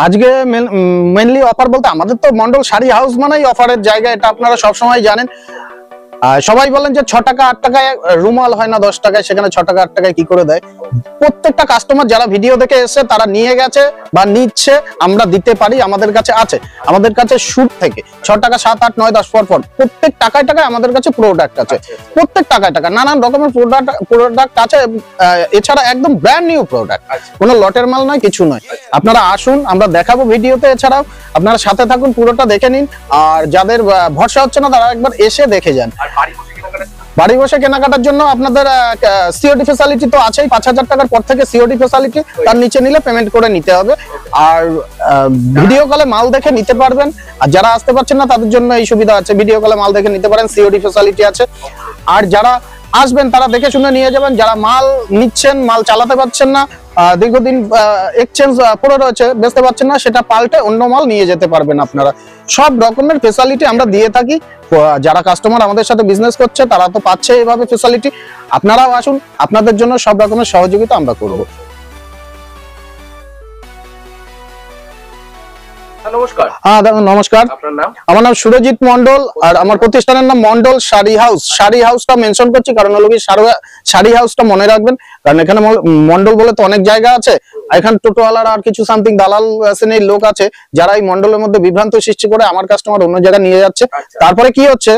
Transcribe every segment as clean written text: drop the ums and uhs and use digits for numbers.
আজকে mainly offer বলতে আমাদের তো মন্ডল শাড়ি হাউস মানেই অফারের জায়গা, এটা আপনারা সবসময় জানেন। সবাই বলেন যে 6 টাকা 8 টাকায় রুমাল হয় না 10 টাকায়, সেখানে 6 টাকা 8 টাকায় কি করে দেয়। প্রত্যেকটা কাস্টমার যারা ভিডিও দেখে এসে তারা নিয়ে গেছে বা নিচ্ছে, আমরা দিতে পারি, আমাদের কাছে আছে। আমাদের কাছে শুট থেকে 6 টাকা 7 8 9 10 পর প্রত্যেক টাকায় টাকায় আমাদের কাছে প্রোডাক্ট আছে। প্রত্যেক টাকায় টাকা নানান রকমের প্রোডাক্ট আছে। এছাড়া একদম ব্র্যান্ড নিউ প্রোডাক্ট, কোনো লটের মাল নয়, কিছু নয়। আপনারা আসুন, আমরা দেখাবো ভিডিওতে। এছাড়াও আপনারা সাথে থাকুন, পুরোটা দেখে নিন। আর যাদের ভরসা হচ্ছে না তারা একবার এসে দেখে যান। বাড়ি বসে কেনাকাটার জন্য আপনাদের সিওডি ফ্যাসিলিটি তো আছেই। 5000 টাকার পর থেকে সিওডি ফ্যাসিলিটি, তার নিচে নিলে পেমেন্ট করে নিতে হবে। আর ভিডিও কলে মাল দেখে নিতে পারবেন। আর যারা আসতে পারছেন না তাদের জন্য এই সুবিধা আছে, ভিডিও কলে মাল দেখে নিতে পারেন, সিওডি ফ্যাসিলিটি আছে। আর যারা আসবেন তারা দেখে শুনে নিয়ে যাবেন। যারা মাল নিচ্ছেন, মাল চালাতে পারছেন না, দীর্ঘদিন এক্সচেঞ্জ পড়ে রয়েছে, বেচতে পারছেন না, সেটা পাল্টে অন্য মাল নিয়ে যেতে পারবেন আপনারা। সব রকমের ফ্যাসিলিটি আমরা দিয়ে থাকি। যারা কাস্টমার আমাদের সাথে বিজনেস করছে তারা তো পাচ্ছে এইভাবে ফ্যাসিলিটি। আপনারাও আসুন, আপনাদের জন্য সব রকমের সহযোগিতা আমরা করব। নমস্কার। নমস্কার, আমার নাম সুরজিৎ মন্ডল আর আমার প্রতিষ্ঠানের নাম মন্ডল শাড়ি হাউস। শাড়ি হাউসটা মেনশন করছি কারণ হলো কি শাড়ি হাউসটা মনে রাখবেন, কারণ এখানে মন্ডল বলে তো অনেক জায়গা আছে। এখানে টোটোওয়ালার আর কিছু সামথিং দালাল শ্রেণীর লোক আছে যারা এই মন্ডলের মধ্যে বিভ্রান্ত সৃষ্টি করে আমার কাস্টমার অন্য জায়গায় নিয়ে যাচ্ছে। তারপরে কি হচ্ছে,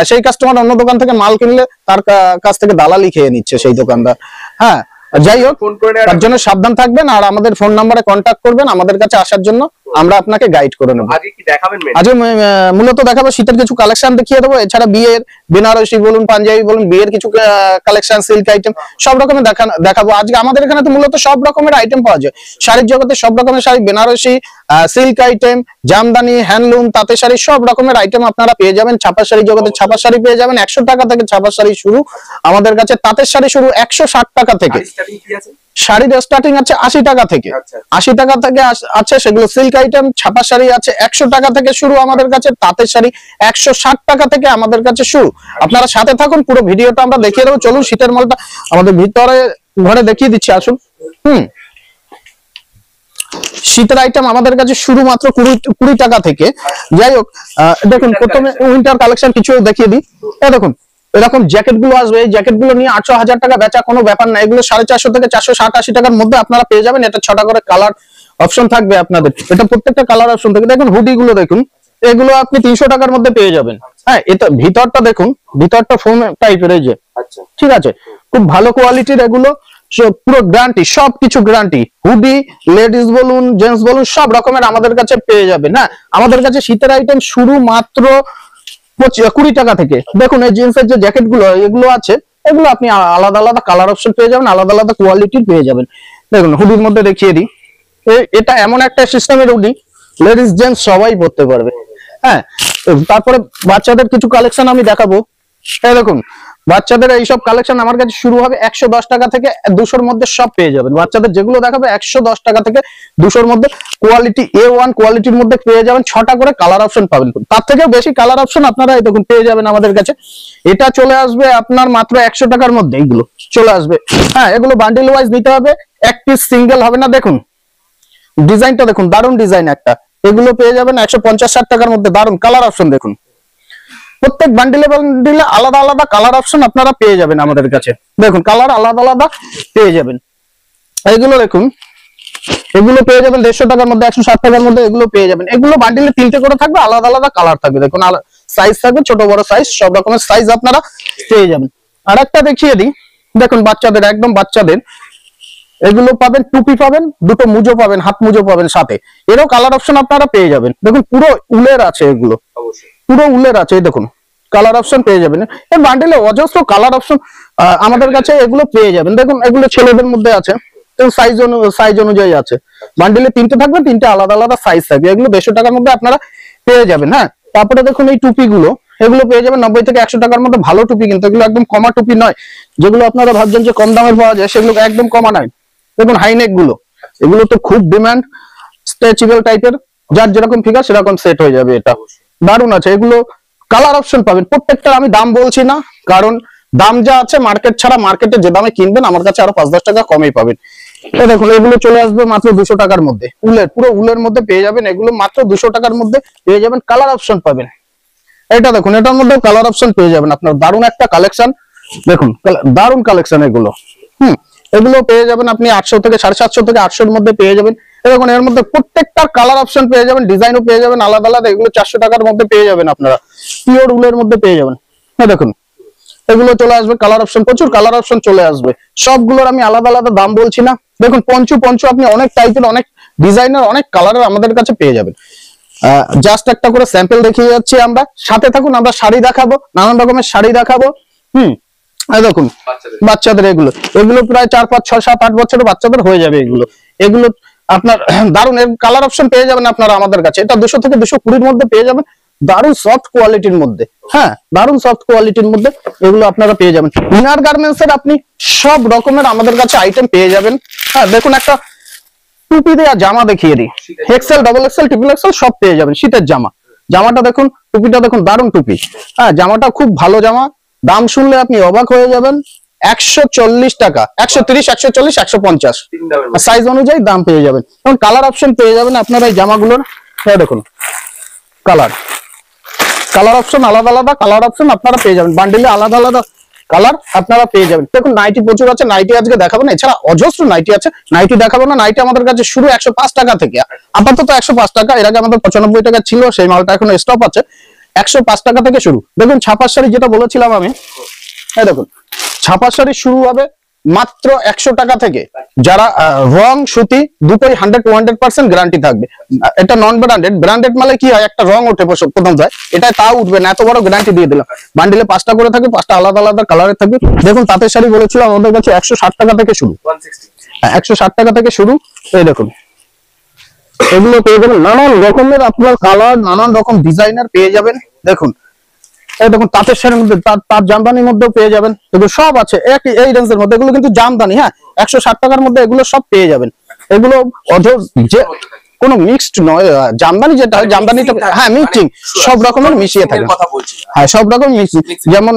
সেই কাস্টমার অন্য দোকান থেকে মাল কিনলে তার কাছ থেকে দালালি খেয়ে নিচ্ছে সেই দোকানদার। হ্যাঁ, যাই হোক, তার জন্য সাবধান থাকবেন। আর আমাদের ফোন নাম্বারে কন্ট্যাক্ট করবেন আমাদের কাছে আসার জন্য, আমরা আপনাকে গাইড করে নেব। আজকে মূলত দেখাবো শীতের কিছু কালেকশন দেখিয়ে দেবো। এছাড়া বিয়ের বেনারসি বলুন, পাঞ্জাবি বলুন, বিয়ের কিছু কালেকশন, সিল্ক আইটেম, সব রকমের দেখাবো। আজকে আমাদের এখানে তো মূলত সব রকমের আইটেম পাওয়া যায়। শাড়ির জগতে সব রকমের sari, Banarasi, silk item, Jamdani, handloom, তাঁতের শাড়ি, সব রকমের আইটেম আপনারা পেয়ে যাবেন। ছাপা শাড়ি জগতে ছাপা শাড়ি পেয়ে যাবেন 100 টাকা থেকে। ছাপা শাড়ি শুরু আমাদের কাছে। তাঁতের শাড়ি শুরু 160 টাকা থেকে। শাড়ির স্টার্টিং আছে 80 টাকা থেকে। 80 টাকা থেকে আছে সেগুলো সিল্ক আইটেম। ছাপা শাড়ি আছে 100 টাকা থেকে শুরু আমাদের কাছে। তাঁতের শাড়ি 160 টাকা থেকে আমাদের কাছে শুরু। আপনারা সাথে থাকুন, পুরো ভিডিওটা আমরা দেখিয়ে দেবো। চলুন শীতের মালটা আমাদের ভিতরে ঘরে দেখিয়ে দিচ্ছি, আসুন। শীতের আইটেম আমাদের কাছে শুরু মাত্র 20 টাকা থেকে। যাই হোক, দেখুন প্রথমে উইন্টার কালেকশন কিছু দেখিয়ে দিই। দেখুন এরকম জ্যাকেট গুলো আসবে। এই জ্যাকেট গুলো নিয়ে 800-1000 টাকা বেচা কোনো ব্যাপার না। এগুলো 450 থেকে 460-80 টাকার মধ্যে আপনারা পেয়ে যাবেন। এটা 6টা করে কালার অপশন থাকবে আপনাদের। এটা প্রত্যেকটা কালার অপশন থাকে। দেখুন হুডি গুলো দেখুন, এগুলো আপনি 300 টাকার মধ্যে পেয়ে যাবেন। হ্যাঁ, এটা ভিতরটা দেখুন, ভিতরটা ফোম টাইপের, এই যে, ঠিক আছে, খুব ভালো কোয়ালিটির। এগুলো পুরো গ্যারান্টি, সবকিছু গ্যারান্টি। হুডি লেডিস বলুন, জেন্টস বলুন, সব রকমের আমাদের কাছে পেয়ে যাবেন। হ্যাঁ, আমাদের কাছে শীতের আইটেম শুরু মাত্র 20 টাকা থেকে। দেখুন এই জিন্সের যে জ্যাকেট গুলো এগুলো আছে, এগুলো আপনি আলাদা আলাদা কালার অপশন পেয়ে যাবেন, আলাদা আলাদা কোয়ালিটির পেয়ে যাবেন। দেখুন হুডির মধ্যে দেখিয়ে দিই, এটা এমন একটা সিস্টেমের হুডি লেডিস জেন্টস সবাই পরতে পারবে। হ্যাঁ, তারপরে বাচ্চাদের কিছু কালেকশন আমি দেখাবো। এই দেখুন বাচ্চাদের এইসব কালেকশন আমার কাছে শুরু হবে 110 টাকা থেকে 200-র মধ্যে সব পেয়ে যাবেন। বাচ্চাদের যেগুলো দেখাবে 110 টাকা থেকে 200-র মধ্যে কোয়ালিটি A1 কোয়ালিটির মধ্যে পেয়ে যাবেন। 6টা করে কালার অপশন পাবেন, তার থেকেও বেশি কালার অপশন আপনারা এই দেখুন পেয়ে যাবেন আমাদের কাছে। এটা চলে আসবে আপনার মাত্র 100 টাকার মধ্যে, এইগুলো চলে আসবে। হ্যাঁ, এগুলো বান্ডেল ওয়াইজ নিতে হবে, এক পিস সিঙ্গেল হবে না। দেখুন ডিজাইনটা দেখুন, দারুণ ডিজাইন একটা। এগুলো পেয়ে যাবেন 150-60 টাকার মধ্যে। দারুণ কালার অপশন দেখুন, প্রত্যেক বান্ডিলে বান্ডিলে আলাদা আলাদা কালার অপশন আপনারা পেয়ে যাবেন আমাদের কাছে। দেখুন কালার আলাদা আলাদা পেয়ে যাবেন। এইগুলো দেখুন, এগুলো পেয়ে যাবেন 150 টাকার মধ্যে, 160 টাকার মধ্যে এগুলো পেয়ে যাবেন। এগুলো বান্ডিলে 3টে করে থাকবে, আলাদা আলাদা কালার থাকবে। দেখুন সাইজ থাকবে, ছোট বড় সাইজ, সব রকমের সাইজ আপনারা পেয়ে যাবেন। আর একটা দেখিয়ে দিই, দেখুন বাচ্চাদের, একদম বাচ্চাদের এগুলো পাবেন। টুপি পাবেন, দুটো মুজো পাবেন, হাত মুজো পাবেন সাথে। এরও কালার অপশন আপনারা পেয়ে যাবেন। দেখুন পুরো উলের আছে, এগুলো পুরো উলের আছে। এই দেখুন কালার অপশন পেয়ে যাবেন। এই বান্ডেলে অজস্র কালার অপশন আমাদের কাছে এগুলো পেয়ে যাবেন। দেখুন এগুলো ছেলেদের মধ্যে আছে, সাইজ অনুযায়ী আছে। বান্ডেলে 3টে থাকবে, 3টে আলাদা আলাদা সাইজ থাকবে। এগুলো 150 টাকার মধ্যে আপনারা পেয়ে যাবেন। হ্যাঁ, তারপরে দেখুন এই টুপিগুলো, এগুলো পেয়ে যাবেন 90 থেকে 100 টাকার মধ্যে। ভালো টুপি, কিন্তু এগুলো একদম কমা টুপি নয়। যেগুলো আপনারা ভাবছেন যে কম দামের পাওয়া যায়, সেগুলো একদম কমা নয়। দেখুন হাইনেক গুলো, এগুলো তো খুব ডিমান্ড, স্ট্রেচেবল টাইপের, যার যেরকম ফিগার সেরকম সেট হয়ে যাবে। এটা দারুণ আছে। এগুলো কালার অপশন পাবেন প্রত্যেকটা। আমি দাম বলছি না, কারণ দাম যা আছে মার্কেট ছাড়া, মার্কেটে যে দামে কিনবেন আমার কাছে আরো 5-10 টাকা কমেই পাবেন। এই দেখুন এগুলো চলে আসবে মাত্র 200 টাকার মধ্যে, উলের পুরো উলের মধ্যে পেয়ে যাবেন, এগুলো মাত্র 200 টাকার মধ্যে পেয়ে যাবেন। কালার অপশন পাবেন, এটা দেখুন এটার মধ্যে কালার অপশন পেয়ে যাবেন আপনার, দারুণ একটা কালেকশন দেখুন, দারুণ কালেকশন এগুলো। এগুলো পেয়ে যাবেন আপনি 800 থেকে 750 থেকে 800 এর মধ্যে পেয়ে যাবেন। দেখুন এর মধ্যে প্রত্যেকটা কালার অপশন পেয়ে যাবেন, ডিজাইনও পেয়ে যাবেন আলাদা আলাদা। এগুলো 400 টাকার মধ্যে পেয়ে যাবেন আপনারা, পিওর উলের মধ্যে পেয়ে যাবেন। দেখুন এগুলো চলে আসবে কালার অপশন, প্রচুর কালার অপশন চলে আসবে। সবগুলোর আমি আলাদা আলাদা দাম বলছি না। দেখুন পঞ্চু আপনি অনেক টাইপের, অনেক ডিজাইনের, অনেক কালারের আমাদের কাছে পেয়ে যাবেন। জাস্ট একটা করে স্যাম্পল দেখিয়ে যাচ্ছি আমরা, সাথে থাকুন। আমরা শাড়ি দেখাবো, নানান রকমের শাড়ি দেখাবো। দেখুন বাচ্চাদের এগুলো প্রায় 4, 5, 6, 7, 8 বছরের বাচ্চাদের হয়ে যাবে এগুলো আপনার দারুণ। এর কালার অপশন পেয়ে যাবেন আপনারা আমাদের কাছে। এটা 200 থেকে 220 মধ্যে পেয়ে যাবেন, দারুণ সফট কোয়ালিটির মধ্যে। দারুণ সফট কোয়ালিটির মধ্যে এগুলো আপনারা পেয়ে যাবেন। ইনার গার্মেন্টস এর আপনি সব রকমের আমাদের কাছে আইটেম পেয়ে যাবেন। দেখুন একটা টুপি দেওয়া জামা দেখিয়ে দিই, XL, double XL, triple XL সব পেয়ে যাবেন। শীতের জামাটা দেখুন, টুপিটা দেখুন, দারুণ টুপি। জামাটা খুব ভালো জামা, দাম শুনলে আপনি অবাক হয়ে যাবেন। 140 টাকা, 130, 140, 150 সাইজ অনুযায়ী দাম পেয়ে যাবেন। এবং কালার অপশন পেয়ে যাবেন আপনারা এই জামাগুলোর। দেখুন কালার অপশন আলাদা আলাদা, কালার অপশন আপনারা পেয়ে যাবেন, বান্ডিলে আলাদা আলাদা কালার আপনারা পেয়ে যাবেন। দেখুন নাইটি প্রচুর আছে, নাইটি আজকে দেখাবো না, এছাড়া অজস্র নাইটি আছে, নাইটি দেখাবো না। নাইটি আমাদের কাছে শুরু 105 টাকা থেকে, আপাতত 105 টাকা। এর আগে আমাদের 95 টাকা ছিল, সেই মালটা এখন স্টপ আছে। 105 টাকা থেকে শুরু। দেখুন ছাপার শাড়ি যেটা বলেছিলাম আমি, দেখুন ছাপার শাড়ি শুরু হবে মাত্র 100 টাকা থেকে। যারা রং সুতি দুটোই 100% গ্যারান্টি থাকবে। এটা নন ব্র্যান্ডেড মালে কি হয়, একটা রং ওঠে প্রথম যায়, এটা তাও উঠবে না, এত বড় গ্যারান্টি দিয়ে দিলাম। বান্ডিলে 5টা করে থাকবে, 5টা আলাদা আলাদা কালারে থাকবে। দেখুন তাঁতের শাড়ি বলেছিলাম আমাদের কাছে 160 টাকা থেকে শুরু, 160 টাকা থেকে শুরু। এই দেখুন এগুলো পেয়ে যাবেন, নানান রকমের আপনার কালার, নানান রকম ডিজাইনার পেয়ে যাবেন। দেখুন এই দেখুন তাঁতের শাড়ির মধ্যে, তাঁত জামদানির মধ্যেও পেয়ে যাবেন। এগুলো সব আছে এই রেঞ্জের মধ্যে, এগুলো কিন্তু জামদানি। 160 টাকার মধ্যে এগুলো সব পেয়ে যাবেন। এগুলো যে কোনো মিক্সড নয়, জামদানি যেটা হয় জামদানিটা মিক্সিং, সব রকমের মিশিয়ে থাকে। সব রকম মিক্সিং, যেমন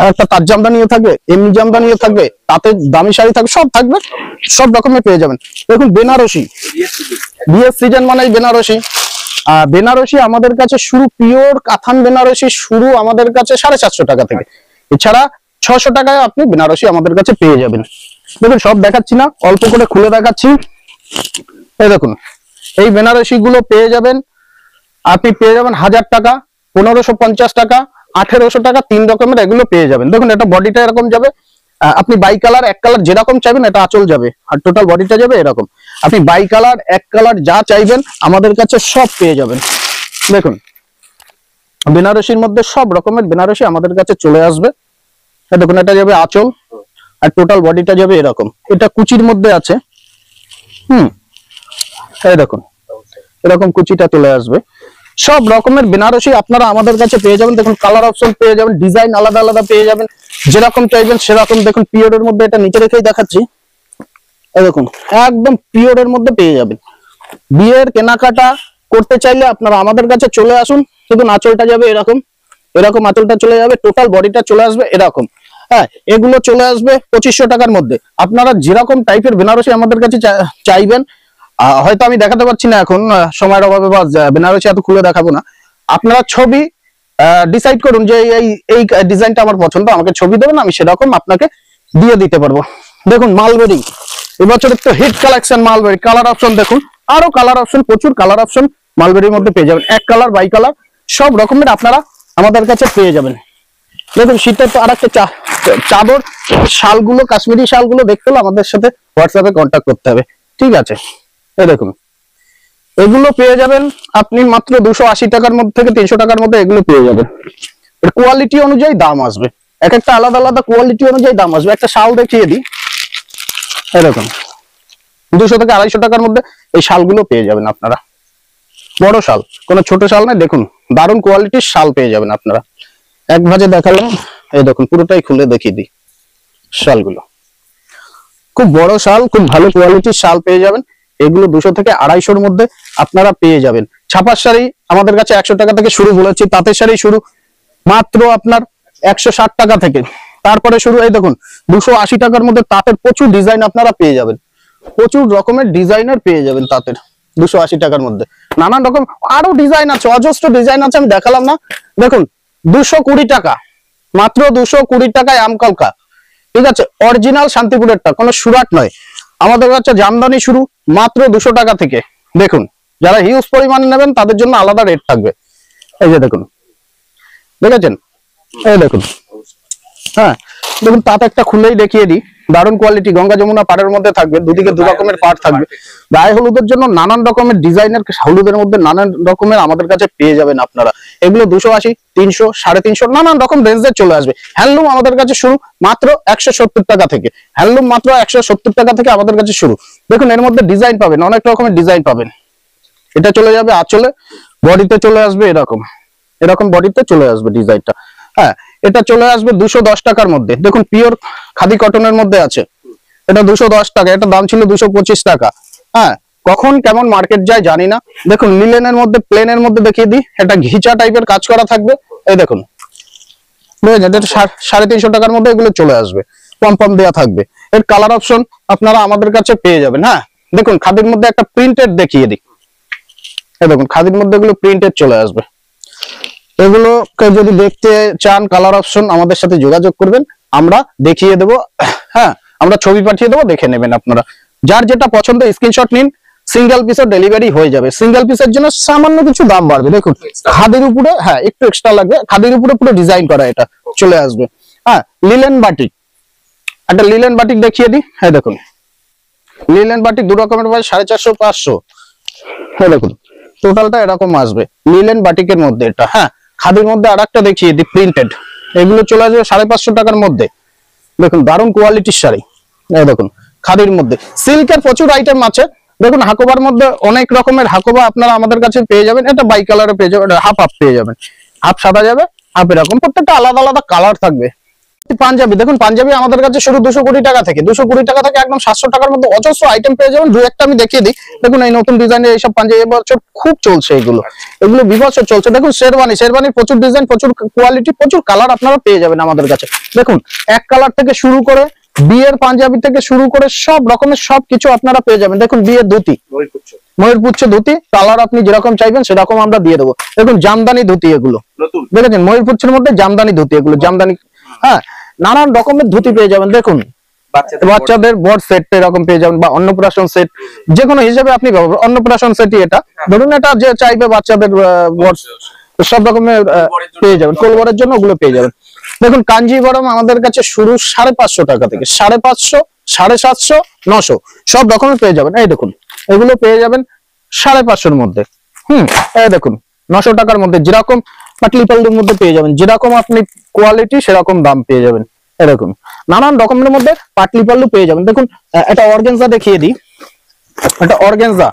একটা তাঁত জামদানিও থাকবে, এমনি জামদানিও থাকবে, তাতে দামি শাড়ি থাকবে, সব থাকবে, সব রকমের পেয়ে যাবেন। দেখুন বেনারসি, বিয়ের সিজন মানে বেনারসি। বেনারসি আমাদের কাছে শুরু, পিওর কাতান বেনারসি শুরু আমাদের কাছে 450 টাকা থেকে। এছাড়া 600 টাকায় আপনি বেনারসি আমাদের কাছে পেয়ে যাবেন। দেখুন সব দেখাচ্ছি না, অল্প করে খুলে দেখাচ্ছি। এই দেখুন এই বেনারসি গুলো পেয়ে যাবেন আপনি, পেয়ে যাবেন 1000 টাকা, 1550 টাকা, 1800 টাকা, 3 রকমের এগুলো পেয়ে যাবেন। দেখুন এটা বডিটা এরকম যাবে, আপনি বাই কালার, এক কালার যেরকম চাইবেন, এটা আঁচল যাবে আর টোটাল বডিটা যাবে এরকম। আপনি বাই কালার, এক কালার যা চাইবেন আমাদের কাছে সব পেয়ে যাবেন। দেখুন বেনারসির মধ্যে সব রকমের বেনারসি আমাদের কাছে চলে আসবে। দেখুন এটা যাবে আঁচল আর টোটাল বডিটা যাবে এরকম। এটা কুচির মধ্যে আছে। এই দেখুন এরকম কুচিটা চলে আসবে। সব রকমের বেনারসি আপনারা আমাদের কাছে পেয়ে যাবেন। দেখুন কালার অপশন পেয়ে যাবেন, ডিজাইন আলাদা আলাদা পেয়ে যাবেন, যেরকম চাইবেন সেরকম। দেখুন পিওরের মধ্যে, এটা নিচে রেখেই দেখাচ্ছি। এই দেখুন একদম পিওরের মধ্যে পেয়ে যাবেন। বিয়ের কেনাকাটা করতে চাইলে আপনারা আমাদের কাছে চলে আসুন। শুধু আঁচলটা যাবে এরকম, এরকম আঁচলটা চলে যাবে, টোটাল বডিটা চলে আসবে এরকম। এগুলো চলে আসবে 2500 টাকার মধ্যে। আপনারা যেরকম টাইপের বেনারসি আমাদের কাছে চাইবেন, হয়তো আমি দেখাতে পারছি না এখন সময়ের অভাবে, বা বেনারসি এত খুলে দেখাবো না। আপনারা ছবি ডিসাইড করুন যে এই ডিজাইনটা আমার পছন্দ, আমাকে ছবি দেবেন, আমি সেরকম আপনাকে দিয়ে দিতে পারবো। দেখুন মালবেরি, এবছরের তো hit collection mulberry. Colour option দেখুন, আরো কালার অপশন, প্রচুর কালার অপশন মালবেরির মধ্যে পেয়ে যাবেন। এক কালার, বাই কালার, সব রকমের আপনারা আমাদের কাছে পেয়ে যাবেন। দেখুন শীতের তো আর একটা চাদর, শালগুলো, কাশ্মীরি শালগুলো দেখতে হলে আমাদের সাথে হোয়াটসঅ্যাপে কন্ট্যাক্ট করতে হবে, ঠিক আছে? এই দেখুন এগুলো পেয়ে যাবেন আপনি মাত্র 280 টাকার মধ্যে থেকে 300 টাকার মধ্যে এগুলো পেয়ে যাবেন। এর কোয়ালিটি অনুযায়ী দাম আসবে, এক একটা আলাদা আলাদা কোয়ালিটি অনুযায়ী দাম আসবে। একটা শাল দেখিয়ে দিই, এই দেখুন 200 থেকে 250 টাকার মধ্যে এই শালগুলো পেয়ে যাবেন আপনারা। বড় শাল, কোনো ছোট শাল নয়। দেখুন দারুণ কোয়ালিটির শাল পেয়ে যাবেন আপনারা। এক ভাজে দেখালাম, এই দেখুন পুরোটাই খুলে দেখিয়ে দিই। শালগুলো খুব বড় শাল, খুব ভালো কোয়ালিটির শাল পেয়ে যাবেন। এগুলো 200 থেকে 250-র মধ্যে আপনারা পেয়ে যাবেন। ছাপার শাড়ি আমাদের কাছে 100 টাকা থেকে শুরু বলেছি। তাঁতের শাড়ি শুরু মাত্র আপনার 160 টাকা থেকে, তারপরে শুরু। এই দেখুন 280 টাকার মধ্যে তাঁতের প্রচুর ডিজাইন আপনারা পেয়ে যাবেন। প্রচুর রকমের ডিজাইনার পেয়ে যাবেন তাঁতের 280 টাকার মধ্যে। নানান রকম আরো ডিজাইন আছে, অজস্র ডিজাইন আছে, আমি দেখালাম না। দেখুন 220 টাকা, মাত্র 220 টাকায় আমকলকা, ঠিক আছে, অরিজিনাল শান্তিপুরেরটা, কোনো সুরাট নয়। আমাদের কাছে জামদানি শুরু মাত্র 200 টাকা থেকে। দেখুন যারা হিউজ পরিমাণে নেবেন তাদের জন্য আলাদা রেট থাকবে। এই যে দেখুন, দেখেছেন, এই দেখুন, হ্যাঁ দেখুন তাঁত একটা খুলেই দেখিয়ে দিই, দারুণ কোয়ালিটি, গঙ্গা যমুনা পাড়ের মধ্যে থাকবে, দুদিকে দু রকমের পাড় থাকবে। গায়ে হলুদের জন্য নানান রকমের ডিজাইনের, হলুদের মধ্যে নানান রকমের আমাদের কাছে পেয়ে যাবেন আপনারা। এগুলো 280, 300, 350 নানান রকম রেঞ্জে চলে আসবে। হ্যান্ডলুম আমাদের কাছে শুরু মাত্র 170 টাকা থেকে। হ্যান্ডলুম মাত্র 170 টাকা থেকে আমাদের কাছে শুরু। দেখুন এর মধ্যে ডিজাইন পাবেন, অনেক রকমের ডিজাইন পাবেন। এটা চলে যাবে আঁচলে, বডিতে চলে আসবে এরকম, এরকম বডিতে চলে আসবে ডিজাইনটা। হ্যাঁ, এটা চলে আসবে 210 টাকার মধ্যে। দেখুন পিওর খাদি কটনের মধ্যে আছে, এটা 210 টাকা, এটা দাম ছিল 225 টাকা। হ্যাঁ, কখন কেমন মার্কেট যায় জানি না। দেখুন লিলেনের মধ্যে, প্লেনের মধ্যে দেখিয়ে দিই, এটা ঘিচা টাইপের কাজ করা থাকবে। এই দেখুন, বুঝেছেন, এটা 350 টাকার মধ্যে এগুলো চলে আসবে, পম দেওয়া থাকবে। এর কালার অপশন আপনারা আমাদের কাছে পেয়ে যাবেন। হ্যাঁ, দেখুন খাদির মধ্যে একটা প্রিন্টেড দেখিয়ে দিই, এই দেখুন খাদির মধ্যে এগুলো প্রিন্টেড চলে আসবে। এগুলো যদি দেখতে চান কালার অপশন আমাদের সাথে যোগাযোগ করবেন, আমরা দেখিয়ে দেবো। হ্যাঁ, আমরা ছবি পাঠিয়ে দেবো, দেখে নেবেন আপনারা। যার যেটা পছন্দ স্ক্রিনশট নিন, সিঙ্গেল পিসের ডেলিভারি হয়ে যাবে। সিঙ্গেল পিসের জন্য সামান্য কিছু দাম বাড়বে। দেখুন খাদির উপরে, হ্যাঁ একটু এক্সট্রা লাগবে, খাদির উপরে পুরো ডিজাইন করা এটা চলে আসবে। হ্যাঁ, লিলেন বাটিক, একটা লিলেন বাটিক দেখিয়ে দিই। হ্যাঁ দেখুন লিলেন বাটিক দু রকমের প্রাইস 450, 500। হ্যাঁ দেখুন টোটালটা এরকম আসবে লিলেন বাটিকের মধ্যে এটা। হ্যাঁ, খাদির মধ্যে আর একটা দেখিয়ে দিই প্রিন্টেড, এগুলো চলে আসবে 550 টাকার মধ্যে। দেখুন দারুণ কোয়ালিটির শাড়ি, এই দেখুন খাদির মধ্যে। সিল্কের প্রচুর আইটেম আছে। দেখুন হাকোবার মধ্যে অনেক রকমের হাকোবা আপনারা আমাদের কাছে পেয়ে যাবেন। এটা বাই কালারে পেয়ে যাবেন, হাফ হাফ পেয়ে যাবেন, হাফ সাদা যাবে, হাফ এরকম, প্রত্যেকটা আলাদা আলাদা কালার থাকবে। পাঞ্জাবি, দেখুন পাঞ্জাবি আমাদের কাছে শুরু 220 টাকা থেকে, 220 টাকা থেকে একদম 700 টাকার মধ্যে অজস্র আইটেম পেয়ে যাবেন। দু একটা আমি দেখিয়ে দিই। দেখুন এই নতুন ডিজাইনের এইসব পাঞ্জাবি এবছর খুব চলছে, এগুলো এগুলো বিবছর চলছে। দেখুন শেরওয়ানি, শেরওয়ানির প্রচুর ডিজাইন, প্রচুর কোয়ালিটি, প্রচুর কালার আপনারা পেয়ে যাবেন আমাদের কাছে। দেখুন এক কালার থেকে শুরু করে বিয়ের পাঞ্জাবি থেকে শুরু করে সব রকমের সবকিছু আপনারা পেয়ে যাবেন। দেখুন বিয়ের ধুতি, ময়ূরপুচ্ছ ধুতি, কালার আপনি যেরকম চাইবেন সেরকম আমরা দিয়ে দেবো। দেখুন জামদানি ধুতি, এগুলো দেখেছেন ময়ূরপুচ্ছের মধ্যে জামদানি ধুতি, এগুলো জামদানি। হ্যাঁ, নানান রকমের ধুতি পেয়ে যাবেন। দেখুন বাচ্চাদের বড় সেট এরকম পেয়ে যাবেন, বা অন্নপ্রাশন সেট, যে কোনো হিসেবে আপনি অন্নপ্রাশন সেটই এটা ধরুন, এটা যে চাইবে বাচ্চাদের বড় সব রকমের পেয়ে যাবেন। কোলবরের জন্য ওগুলো পেয়ে যাবেন। দেখুন কাঞ্জিভরম আমাদের কাছে শুরু 550 টাকা থেকে, 550, 750, 900 সব রকমের পেয়ে যাবেন। এই দেখুন এগুলো পেয়ে যাবেন 550-এর মধ্যে। এই দেখুন 900 টাকার মধ্যে, যেরকম পাটলি পাল্লুর মধ্যে পেয়ে যাবেন, যেরকম আপনি কোয়ালিটি সেরকম দাম পেয়ে যাবেন। এরকম নানান রকমের মধ্যে পাটলি পাল্লু পেয়ে যাবেন। দেখুন এটা অর্গানজা দেখিয়ে দিই, এটা অর্গানজা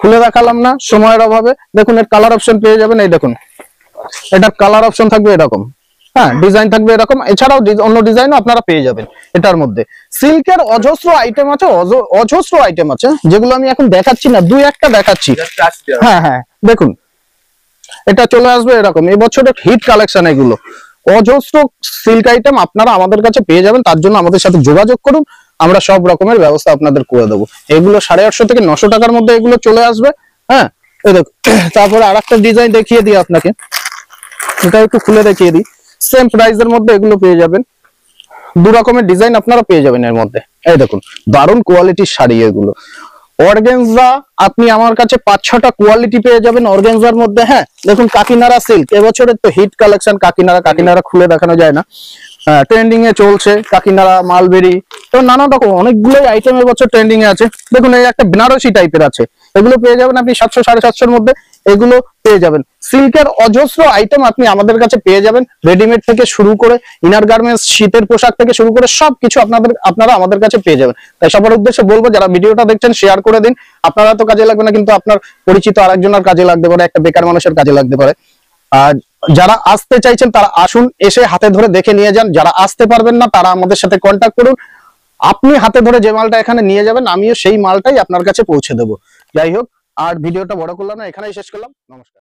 খুলে দেখালাম না সময়ের অভাবে। দেখুন এর কালার অপশন পেয়ে যাবেন, এই দেখুন এটার কালার অপশন থাকবে এরকম। হ্যাঁ, ডিজাইন থাকবে এরকম, এছাড়াও অন্য ডিজাইনও আপনারা পেয়ে যাবেন এটার মধ্যে। সিল্কের অজস্র আইটেম আছে, অজস্র আইটেম আছে, যেগুলো আমি এখন দেখাচ্ছি না, দুই একটা দেখাচ্ছি। হ্যাঁ হ্যাঁ, দেখুন এটা চলে আসবে এরকম, এবছরের হিট কালেকশন এগুলো। অজস্র সিল্ক আইটেম আপনারা আমাদের কাছে পেয়ে যাবেন, তার জন্য আমাদের সাথে যোগাযোগ করুন, আমরা সব রকমের ব্যবস্থা আপনাদের করে দেবো। এগুলো 850 থেকে 900 টাকার মধ্যে এগুলো চলে আসবে। হ্যাঁ, এই দেখুন তারপরে আরেকটা ডিজাইন দেখিয়ে দিই আপনাকে, এটা একটু খুলে দেখিয়ে দিই। সেম প্রাইসের মধ্যে এগুলো পেয়ে যাবেন, দু রকমের ডিজাইন আপনারা পেয়ে যাবেন এর মধ্যে। এই দেখুন দারুণ কোয়ালিটির শাড়ি এগুলো। অর্গানজা আপনি আমার কাছে 5-6টা কোয়ালিটি পেয়ে যাবেন অর্গানজার মধ্যে। হ্যাঁ, দেখুন কাকিনাড়া সিল্ক, এবছরের তো হিট কালেকশন কাকিনাড়া। কাকিনাড়া খুলে দেখানো যায় না, ট্রেন্ডিং এ চলছে কাকিনাড়া, মালবেরি, তো নানা রকম অনেকগুলোই আইটেম এবছর ট্রেন্ডিং এ আছে। দেখুন এই একটা বেনারসি টাইপের আছে, এগুলো পেয়ে যাবেন আপনি 700, 750-এর মধ্যে এগুলো পেয়ে যাবেন। সিল্কের অজস্র আইটেম আপনি আমাদের কাছে পেয়ে যাবেন, রেডিমেড থেকে শুরু করে ইনার গার্মেন্টস, শীতের পোশাক থেকে শুরু করে সবকিছু আপনারা আমাদের কাছে পেয়ে যাবেন। তাই সবার উদ্দেশ্যে বলবো, যারা ভিডিওটা দেখছেন শেয়ার করে দিন। আপনারা তো কাজে লাগবে না, কিন্তু আপনার পরিচিত আরেকজনের কাজে লাগতে পারে, একটা বেকার মানুষের কাজে লাগতে পারে। আর যারা আসতে চাইছেন তারা আসুন, এসে হাতে ধরে দেখে নিয়ে যান। যারা আসতে পারবেন না তারা আমাদের সাথে কন্ট্যাক্ট করুন, আপনি হাতে ধরে যে মালটা এখানে নিয়ে যাবেন আমিও সেই মালটাই আপনার কাছে পৌঁছে দেবো। যাই হোক, আর ভিডিওটা বড় করলাম না, এখানেই শেষ করলাম। নমস্কার।